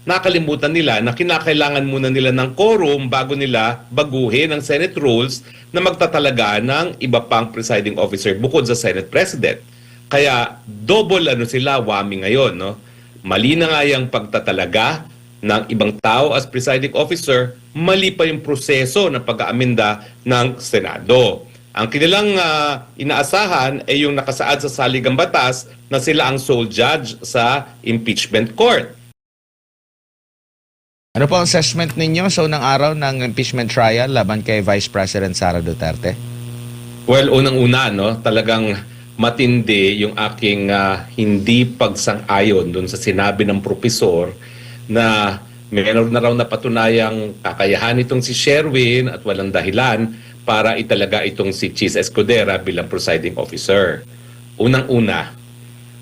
nakalimutan nila na kinakailangan muna nila ng quorum bago nila baguhin ang Senate rules na magtatalaga ng iba pang presiding officer bukod sa Senate President. Kaya double sila wami ngayon, no? Mali na nga yung pagtatalaga ng ibang tao as presiding officer, mali pa yung proseso ng pag-aaminda ng Senado. Ang kanilang inaasahan ay yung nakasaad sa saligang batas na sila ang sole judge sa impeachment court. Ano po ang assessment ninyo sa unang araw ng impeachment trial laban kay Vice President Sara Duterte? Well, unang-una, no, talagang matindi yung aking hindi pagsang-ayon dun sa sinabi ng propesor na meron na raw napatunayang kakayahan itong si Sherwin at walang dahilan para italaga itong si Chis Escudera bilang presiding officer. Unang-una,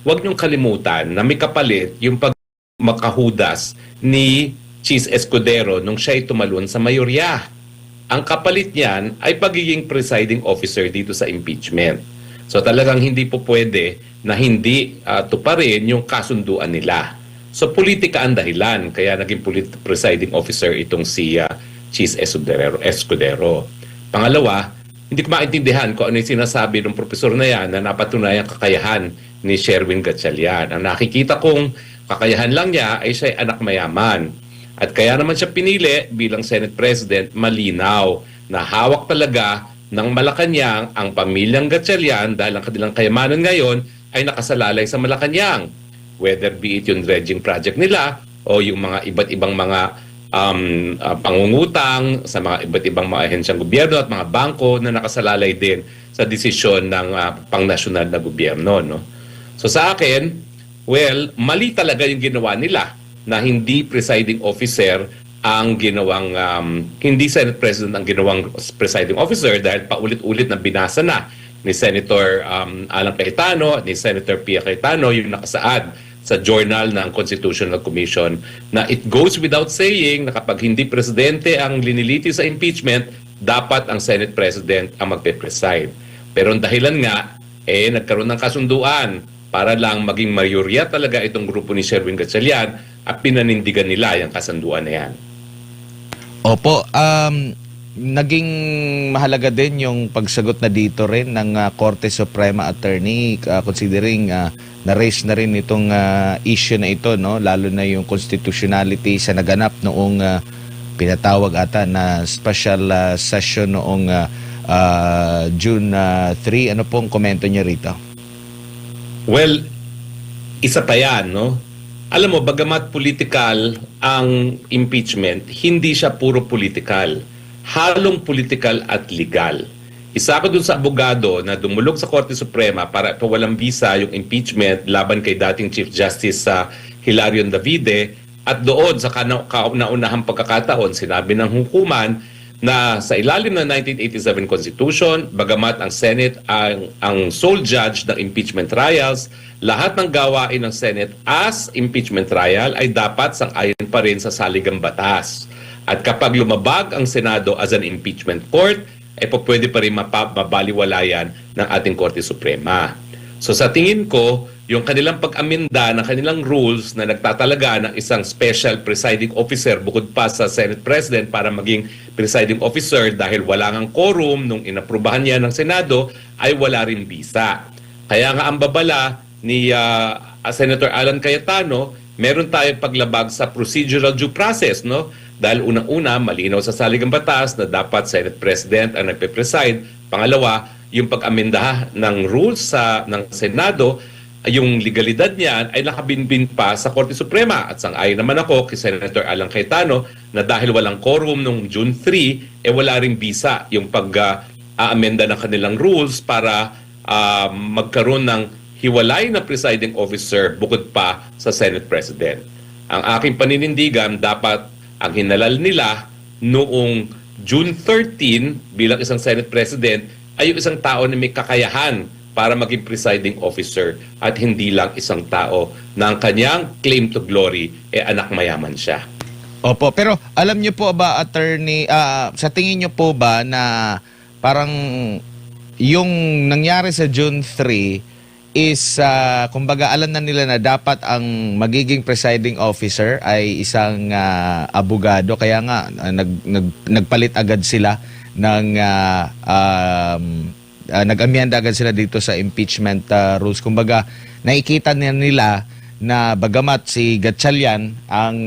huwag niyong kalimutan na may kapalit yung pagmakahudas ni Chis Escudero nung siya'y tumalon sa mayorya. Ang kapalit niyan ay pagiging presiding officer dito sa impeachment. So talagang hindi po pwede na hindi tuparin yung kasunduan nila. So politika ang dahilan kaya naging presiding officer itong si Chis Escudero. Pangalawa, hindi ko maintindihan kung ano yung sinasabi ng profesor na yan na napatunayang kakayahan ni Sherwin Gatchalian. Ang nakikita kong kakayahan lang niya ay siya'y anak mayaman. At kaya naman siya pinili bilang Senate President, malinaw na hawak talaga ng Malacanang ang pamilyang Gatchalian dahil ang kanilang kayamanan ngayon ay nakasalalay sa Malacanang. Whether be it yung dredging project nila o yung mga iba't ibang mga pangungutang sa mga iba't ibang mga ahensyang gobyerno at mga bangko na nakasalalay din sa desisyon ng pangnasyonal na gobyerno. No? So sa akin, well, mali talaga yung ginawa nila na hindi presiding officer ang ginawang, hindi Senate President ang ginawang presiding officer dahil paulit-ulit na binasa na ni Senator Alan Cayetano at ni Senator Pia Cayetano yung nakasaad sa journal ng Constitutional Commission na it goes without saying na kapag hindi presidente ang liniliti sa impeachment, dapat ang Senate President ang magpe-preside. Pero ang dahilan nga, nagkaroon ng kasunduan para lang maging mayorya talaga itong grupo ni Sherwin Gatchalian at pinanindigan nila yung kasunduan na yan. Opo, naging mahalaga din yung pagsagot na dito rin ng Korte Suprema Attorney considering na-raise na rin itong issue na ito, no? Lalo na yung constitutionality sa naganap noong pinatawag ata na special session noong June 3. Ano pong komento niyo rito? Well, isa pa yan, no? Alam mo, bagamat political ang impeachment, hindi siya puro political. Halong political at legal. Isa ako dun sa abogado na dumulog sa Korte Suprema para walang visa yung impeachment laban kay dating Chief Justice Hilarion Davide at doon sa kauna-unahang pagkakataon sinabi ng hukuman na sa ilalim ng 1987 Constitution, bagamat ang Senate ang sole judge ng impeachment trials, lahat ng gawain ng Senate as impeachment trial ay dapat sang-ayon pa rin sa saligang batas. At kapag lumabag ang Senado as an impeachment court, pwede pa rin mabaliwalayan ng ating Korte Suprema. So sa tingin ko, yung kanilang pag-aminda ng kanilang rules na nagtatalaga ng isang special presiding officer bukod pa sa Senate President para maging presiding officer dahil wala ngang quorum nung inaprubahan niya ng Senado ay wala rin bisa. Kaya nga ang babala ni Senator Alan Cayetano, meron tayong paglabag sa procedural due process, no? Dahil unang-una, malinaw sa saligang batas na dapat Senate President ang nagpe-preside. Pangalawa, yung pag-amendaha ng rules ng Senado, yung legalidad niyan ay nakabinbin pa sa Korte Suprema. At sang-ayon naman ako kay Senator Alan Cayetano na dahil walang quorum noong June 3, wala ring bisa yung pag-aamenda ng kanilang rules para magkaroon ng hiwalay na presiding officer bukod pa sa Senate President. Ang aking paninindigan, dapat ang hinalal nila noong June 13 bilang isang Senate President ay yung isang tao na may kakayahan para maging presiding officer at hindi lang isang tao na ang kanyang claim to glory anak mayaman siya. Opo, pero alam niyo po ba, attorney, sa tingin niyo po ba na parang yung nangyari sa June 3 is kumbaga alam na nila na dapat ang magiging presiding officer ay isang abogado, kaya nga nagpalit agad sila ng nag-amyenda agad sila dito sa impeachment rules. Kumbaga nakikita nila na bagamat si Gatchalian ang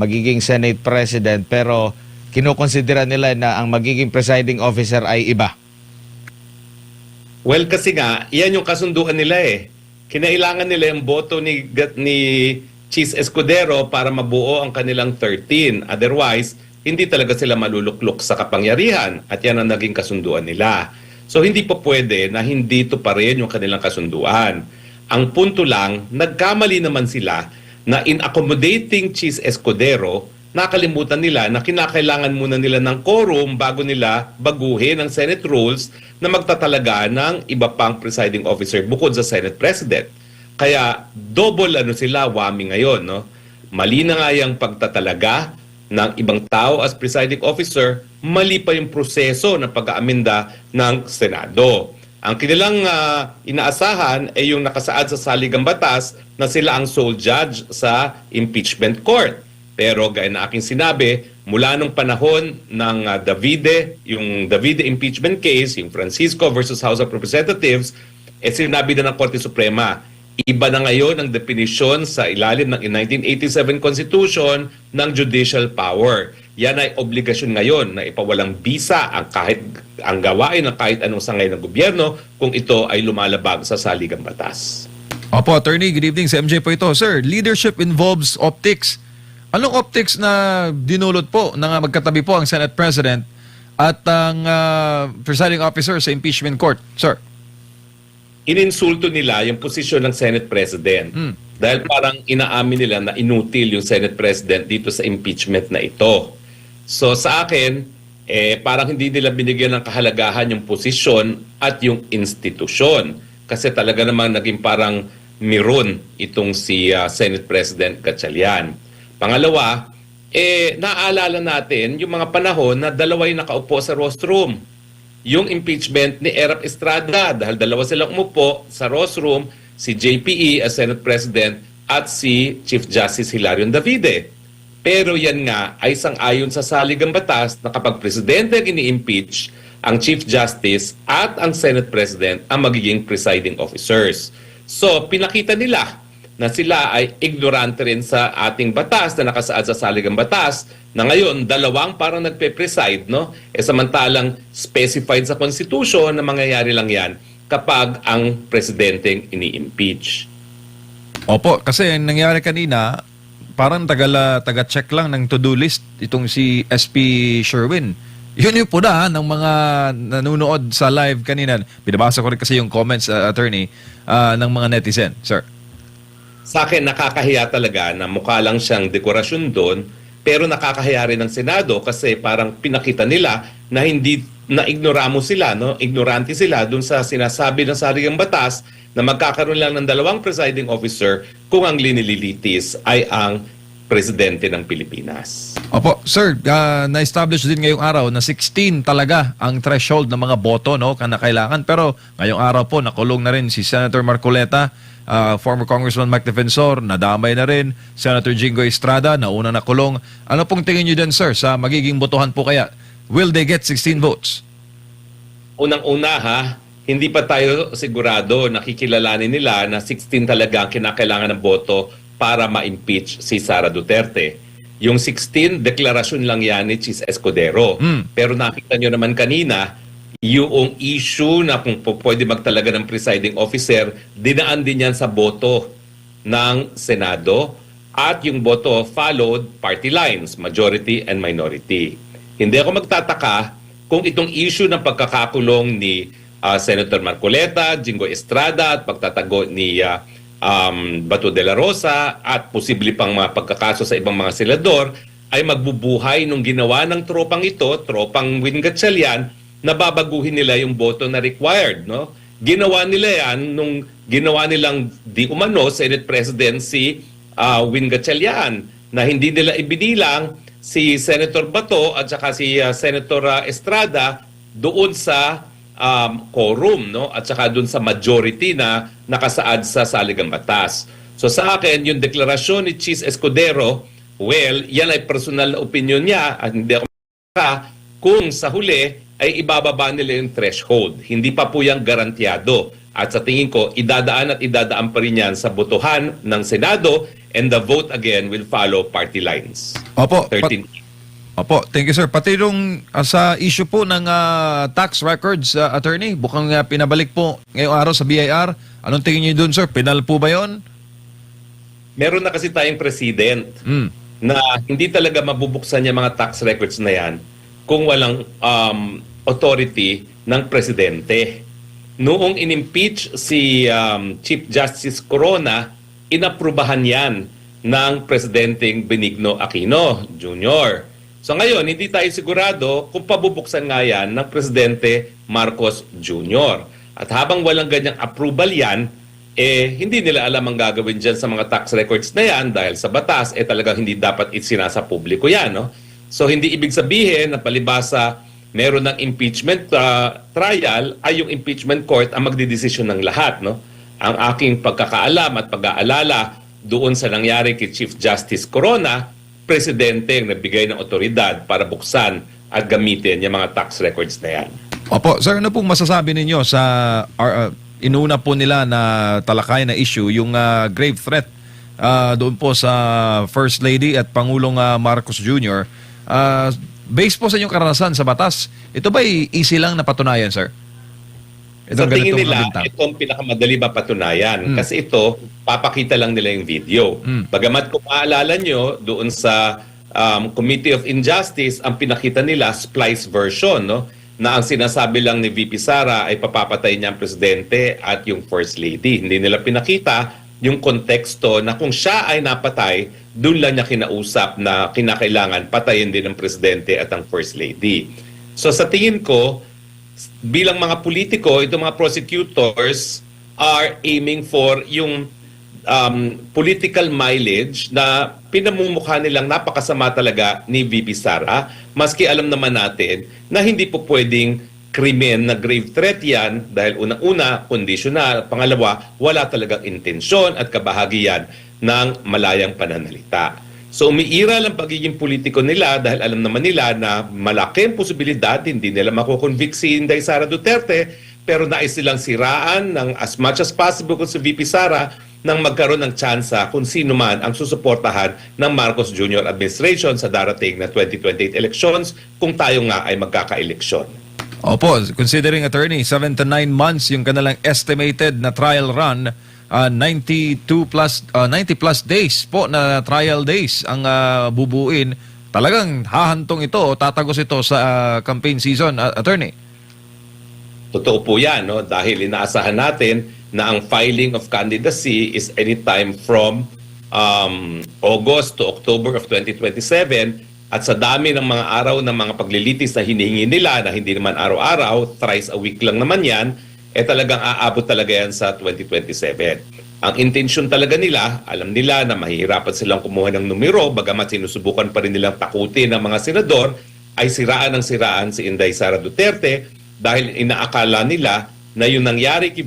magiging Senate President, pero kinukonsidera nila na ang magiging presiding officer ay iba. Well, kasi nga, yan yung kasunduan nila eh. Kinailangan nila yung boto ni Chis Escudero para mabuo ang kanilang 13. Otherwise, hindi talaga sila maluluklok sa kapangyarihan at yan ang naging kasunduan nila. So hindi po pwede na hindi ito pa rin yung kanilang kasunduan. Ang punto lang, nagkamali naman sila na in accommodating Chis Escudero, nakalimutan nila na kinakailangan muna nila ng quorum bago nila baguhin ang Senate rules na magtatalaga ng iba pang presiding officer bukod sa Senate President. Kaya double sila wami ngayon, no? Mali na nga yung pagtatalaga ng ibang tao as presiding officer, mali pa yung proseso ng pag-aaminda ng Senado. Ang kanilang inaasahan ay yung nakasaad sa saligang batas na sila ang sole judge sa impeachment court. Pero gaya na aking sinabi, mula nung panahon ng yung Davide impeachment case, yung Francisco versus House of Representatives, sinabi na ng Korte Suprema, iba na ngayon ang definisyon sa ilalim ng 1987 Constitution ng judicial power. Yan ay obligasyon ngayon na ipawalang bisa ang gawain ng kahit anong sangay ng gobyerno kung ito ay lumalabag sa saligang batas. Opo, Attorney, good evening. Si MJ po ito. Sir, leadership involves optics. Anong optics na dinulot po na magkatabi po ang Senate President at ang presiding officer sa impeachment court, sir? Ininsulto nila yung posisyon ng Senate President dahil parang inaamin nila na inutil yung Senate President dito sa impeachment na ito. So sa akin, parang hindi nila binigyan ng kahalagahan yung posisyon at yung institusyon. Kasi talaga namang naging parang miron itong si Senate President Gatchalian. Pangalawa, naaalala natin yung mga panahon na dalawa yung nakaupo sa rostrum. Yung impeachment ni Erap Estrada, dahil dalawa silang umupo sa rostrum, si JPE as Senate President at si Chief Justice Hilarion Davide. Pero yan nga ay sang-ayon sa saligang batas na kapag presidente ang ini-impeach, ang Chief Justice at ang Senate President ang magiging presiding officers. So, pinakita nila na sila ay ignorante rin sa ating batas na nakasaad sa saligang batas na ngayon dalawang parang nagpe-preside, no? Samantalang specified sa Constitution na mangyayari lang yan kapag ang presidenteng ini-impeach. Opo, kasi nangyari kanina, parang taga-check lang ng to-do list itong si SP Sherwin. Yun yung puna ng mga nanonood sa live kanina. Binabasa ko rin kasi yung comments, attorney, ng mga netizen, sir. Sa akin, nakakahiya talaga na mukha lang siyang dekorasyon doon, pero nakakahiya rin ng Senado kasi parang pinakita nila na hindi na ignoramo sila, no? Ignorante sila doon sa sinasabi ng saligang batas na magkakaroon lang ng dalawang presiding officer kung ang linililitis ay ang presidente ng Pilipinas. Opo, sir, na-establish din ngayong araw na 16 talaga ang threshold ng mga boto, no, na kailangan. Pero ngayong araw po, nakulong na rin si Senator Marcoleta, former Congressman Mike Defensor, nadamay na rin, Senator Jingo Estrada, nauna nakulong. Ano pong tingin nyo din, sir, sa magiging botohan po kaya? Will they get 16 votes? Unang-una hindi pa tayo sigurado, nakikilalanin nila na 16 talaga ang kinakailangan ng boto para ma-impeach si Sara Duterte. Yung 16, deklarasyon lang yan ni Chis Escudero. Pero nakita nyo naman kanina, yung issue na kung pwede magtalaga ng presiding officer, dinaan din yan sa boto ng Senado at yung boto followed party lines, majority and minority. Hindi ako magtataka kung itong issue ng pagkakakulong ni Senator Marcoleta, Jingo Estrada at pagtatago ni Bato de la Rosa at posible pang mga pagkakaso sa ibang mga senador ay magbubuhay nung ginawa ng tropang ito, tropang Win Gatchalian, na babaguhin nila yung boto na required, no? Ginawa nila yan nung ginawa nilang di umano Senate President si Win Gatchalian na hindi nila ibinilang si Senator Bato at saka si Senator Estrada doon sa quorum, no? At saka dun sa majority na nakasaad sa saligang batas. So sa akin, yung deklarasyon ni Chis Escudero, well, yan ay personal na opinion niya at hindi ako kung sa huli ay ibababa nila yung threshold. Hindi pa po yung garantyado. At sa tingin ko, idadaan pa rin yan sa botohan ng Senado and the vote again will follow party lines. Opo, 13. Opo, thank you sir. Pati nung sa issue po ng tax records, attorney, bukang pinabalik po ngayong araw sa BIR. Anong tingin niyo doon sir? Penal po ba yon? Meron na kasi tayong president na hindi talaga mabubuksan yung mga tax records na yan kung walang authority ng presidente. Noong in-impeach si Chief Justice Corona, inaprubahan yan ng Presidenteng Benigno Aquino Jr. So ngayon, hindi tayo sigurado kung pabubuksan nga yan ng Presidente Marcos Jr. At habang walang ganyang approval yan, hindi nila alam ang gagawin dyan sa mga tax records na yan dahil sa batas, talagang hindi dapat isinasa publiko yan. No? So hindi ibig sabihin na palibasa meron ng impeachment trial ay yung impeachment court ang magdidesisyon ng lahat. No? Ang aking pagkakaalam at pag-aalala doon sa nangyari kay Chief Justice Corona, presidente ang nagbigay ng otoridad para buksan at gamitin yung mga tax records na yan. Opo, sir, ano pong masasabi ninyo sa inuna po nila na talakay na issue, yung grave threat doon po sa First Lady at Pangulong Marcos Jr. Based po sa inyong karanasan sa batas, ito ba easy lang na patunayan, sir? Sa tingin nila, itong pinakamadali mapatunayan. Kasi ito, papakita lang nila yung video. Bagamat kung maalala nyo, doon sa Committee of Injustice, ang pinakita nila, splice version, no? Na ang sinasabi lang ni VP Sara ay papapatay niya ang presidente at yung First Lady. Hindi nila pinakita yung konteksto na kung siya ay napatay, doon lang niya kinausap na kinakailangan patayin din ng presidente at ang First Lady. So sa tingin ko, bilang mga politiko, itong mga prosecutors are aiming for yung political mileage na pinamumukha nilang napakasama talaga ni VP Sara, maski alam naman natin na hindi po pwedeng krimen na grave threat yan dahil unang-una, conditional, pangalawa, wala talagang intensyon at kabahagian ng malayang pananalita. So umiiral ang pagiging politiko nila dahil alam naman nila na malaki ang posibilidad, hindi nila makukonvict si Inday Sara Duterte, pero nais silang siraan ng as much as possible kung si VP Sara nang magkaroon ng tsansa kung sino man ang susuportahan ng Marcos Jr. administration sa darating na 2028 elections kung tayo nga ay magkaka-eleksyon. Opo, considering attorney, 7 to 9 months yung kanilang estimated na trial run, 90 plus days po na trial days ang bubuin. Talagang hahantong ito o tatagos ito sa campaign season, attorney. Totoo po yan, no? Dahil inaasahan natin na ang filing of candidacy is anytime from August to October of 2027 at sa dami ng mga araw ng mga paglilitis na hinihingi nila na hindi naman araw-araw, thrice a week lang naman yan, talagang aabot talaga yan sa 2027. Ang intensyon talaga nila, alam nila na mahihirapan silang kumuha ng numero, bagamat sinusubukan pa rin nilang takutin ng mga senador, ay siraan si Inday Sara Duterte dahil inaakala nila na yung nangyari kay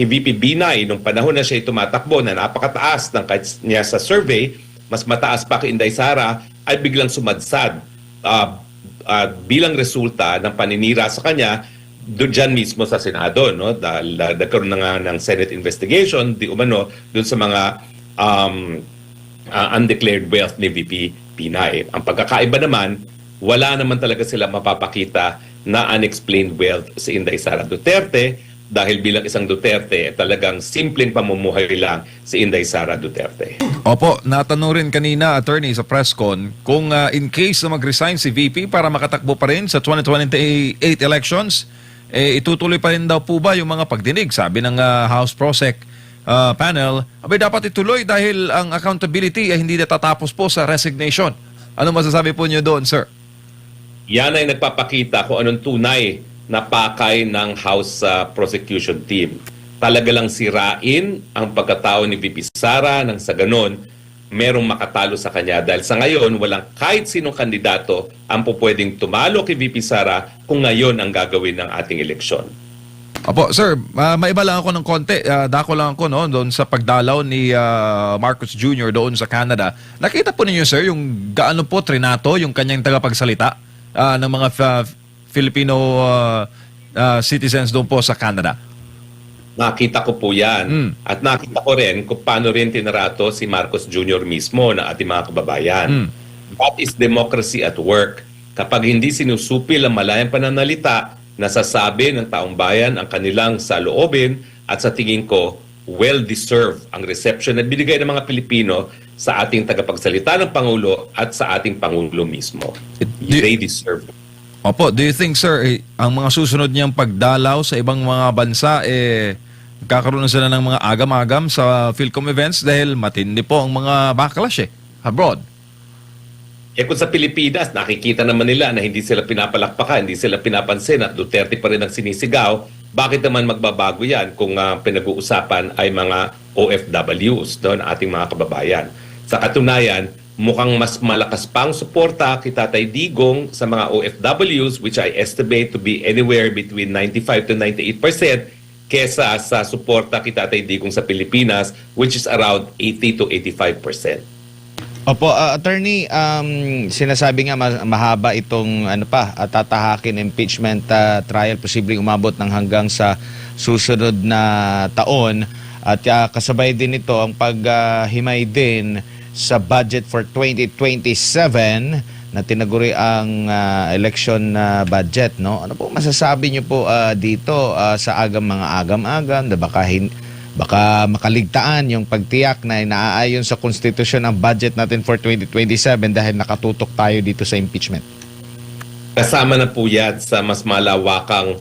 VP Binay nung panahon na siya tumatakbo na napakataas ng niya sa survey, mas mataas pa kay Inday Sara, ay biglang sumadsad bilang resulta ng paninira sa kanya dyan mismo sa Senado, no? Dahil nagkaroon na nga ng Senate investigation di umano dun sa mga undeclared wealth ni VP Binay. Ang pagkakaiba naman, wala naman talaga sila mapapakita na unexplained wealth si Inday Sara Duterte dahil bilang isang Duterte, talagang simpleng pamumuhay lang si Inday Sara Duterte. Opo, natanong rin kanina, attorney, sa press con, kung in case na mag-resign si VP para makatakbo pa rin sa 2028 elections, itutuloy pa rin daw po ba yung mga pagdinig? Sabi ng House Prosec panel, abay dapat ituloy dahil ang accountability ay hindi natatapos po sa resignation. Ano masasabi po niyo doon, sir? Yan ay nagpapakita kung anong tunay na pakay ng House Prosecution Team. Talaga lang sirain ang pagkatao ni VP Sara nang sa ganon merong makatalo sa kanya dahil sa ngayon walang kahit sinong kandidato ang pupwedeng tumalo kay VP Sara kung ngayon ang gagawin ng ating eleksyon. Opo, sir, maiba lang ako ng konti. Dako lang ako no, doon sa pagdalaw ni Marcos Jr. doon sa Canada. Nakita po ninyo, sir, yung gaano po trinato yung kanyang tagapagsalita ng mga Filipino citizens doon po sa Canada. Nakita ko po yan. At nakita ko rin kung paano rin tinarato si Marcos Jr. mismo na ating mga kababayan. That is democracy at work. Kapag hindi sinusupil ang malayang pananalita, nasasabi ng taong bayan ang kanilang saloobin at sa tingin ko, well-deserved ang reception na binigay ng mga Pilipino sa ating tagapagsalita ng Pangulo at sa ating Pangulo mismo. They deserve it. Opo, do you think, sir, ang mga susunod niyang pagdalaw sa ibang mga bansa, kakaroon na sila ng mga agam-agam sa Philcom events dahil matindi po ang mga backlash abroad? Kung sa Pilipinas, nakikita naman nila na hindi sila pinapalakpakan, hindi sila pinapansin at Duterte pa rin ang sinisigaw, bakit naman magbabago yan kung pinag-uusapan ay mga OFWs, na ating mga kababayan? Sa katunayan, mukhang mas malakas pang suporta kay Tatay Digong sa mga OFWs, which I estimate to be anywhere between 95 to 98%, kesa sa suporta kay Tatay Digong sa Pilipinas, which is around 80 to 85%. Opo, attorney, sinasabi nga mahaba itong tatahakin impeachment trial, posibleng umabot ng hanggang sa susunod na taon at kasabay din ito ang paghimay din sa budget for 2027 na tinaguri ang election budget, no? Ano po masasabi niyo po dito sa mga agam-agam na baka makaligtaan yung pagtiyak na inaayon sa konstitusyon ang budget natin for 2027 dahil nakatutok tayo dito sa impeachment? Kasama na po yan sa mas malawakang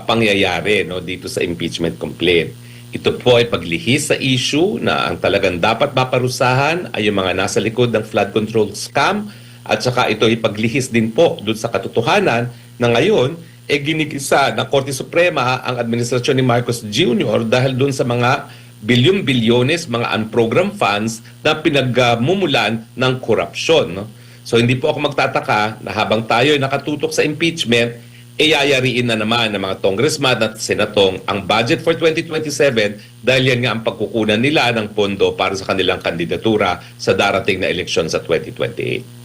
pangyayari, no, dito sa impeachment complaint. Ito po ay paglihis sa issue na ang talagang dapat maparusahan ay yung mga nasa likod ng flood control scam at saka ito ay paglihis din po doon sa katotohanan na ngayon ginigisa ng Korte Suprema ang administrasyon ni Marcos Jr. dahil doon sa mga bilyon-bilyones, mga unprogrammed funds na pinagmumulan ng korupsyon. No? So hindi po ako magtataka na habang tayo ay nakatutok sa impeachment, yayariin na naman ng mga congressman at senatong ang budget for 2027 dahil yan nga ang pagkukunan nila ng pondo para sa kanilang kandidatura sa darating na eleksyon sa 2028.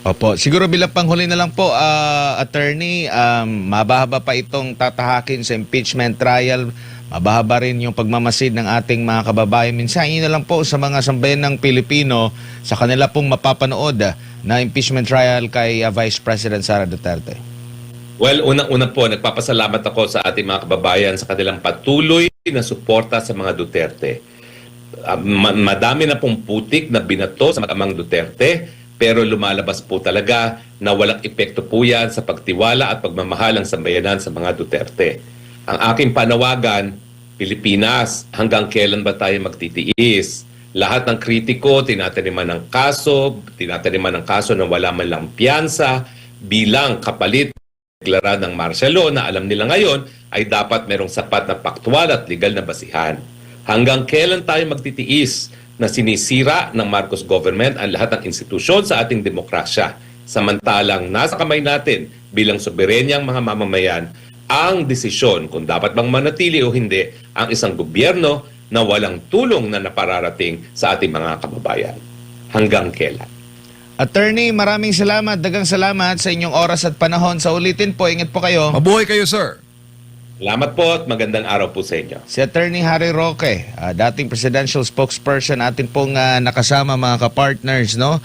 Opo, siguro bilang panghuli na lang po, attorney, mabahaba pa itong tatahakin sa impeachment trial, mabahaba rin yung pagmamasid ng ating mga kababayan. Minsan, yun na lang po sa mga sambayan ng Pilipino sa kanila pong mapapanood na impeachment trial kay Vice President Sara Duterte. Well, unang-una po, nagpapasalamat ako sa ating mga kababayan sa kanilang patuloy na suporta sa mga Duterte. Madami na pong putik na binato sa mag-amang Duterte, pero lumalabas po talaga na walang epekto po yan sa pagtiwala at pagmamahal ng sambayanan sa mga Duterte. Ang aking panawagan, Pilipinas, hanggang kailan ba tayo magtitiis? Lahat ng kritiko, tinataniman ng kaso na wala man lang piyansa bilang kapalit deklara ng martial law na alam nila ngayon ay dapat merong sapat na paktual at legal na basihan. Hanggang kailan tayo magtitiis na sinisira ng Marcos government ang lahat ng institusyon sa ating demokrasya, samantalang nasa kamay natin bilang soberenyang mga mamamayan ang desisyon kung dapat bang manatili o hindi ang isang gobyerno na walang tulong na napararating sa ating mga kababayan. Hanggang kailan? Attorney, maraming salamat, dagang salamat sa inyong oras at panahon. Sa ulitin po, ingat po kayo. Mabuhay kayo, sir. Salamat po at magandang araw po sa inyo. Si Attorney Harry Roque, dating presidential spokesperson, atin pong nakasama mga kapartners, no?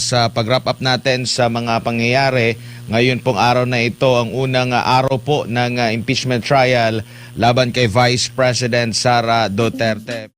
Sa pag-wrap up natin sa mga pangyayari. Ngayon pong araw na ito, ang unang araw po ng impeachment trial laban kay Vice President Sara Duterte.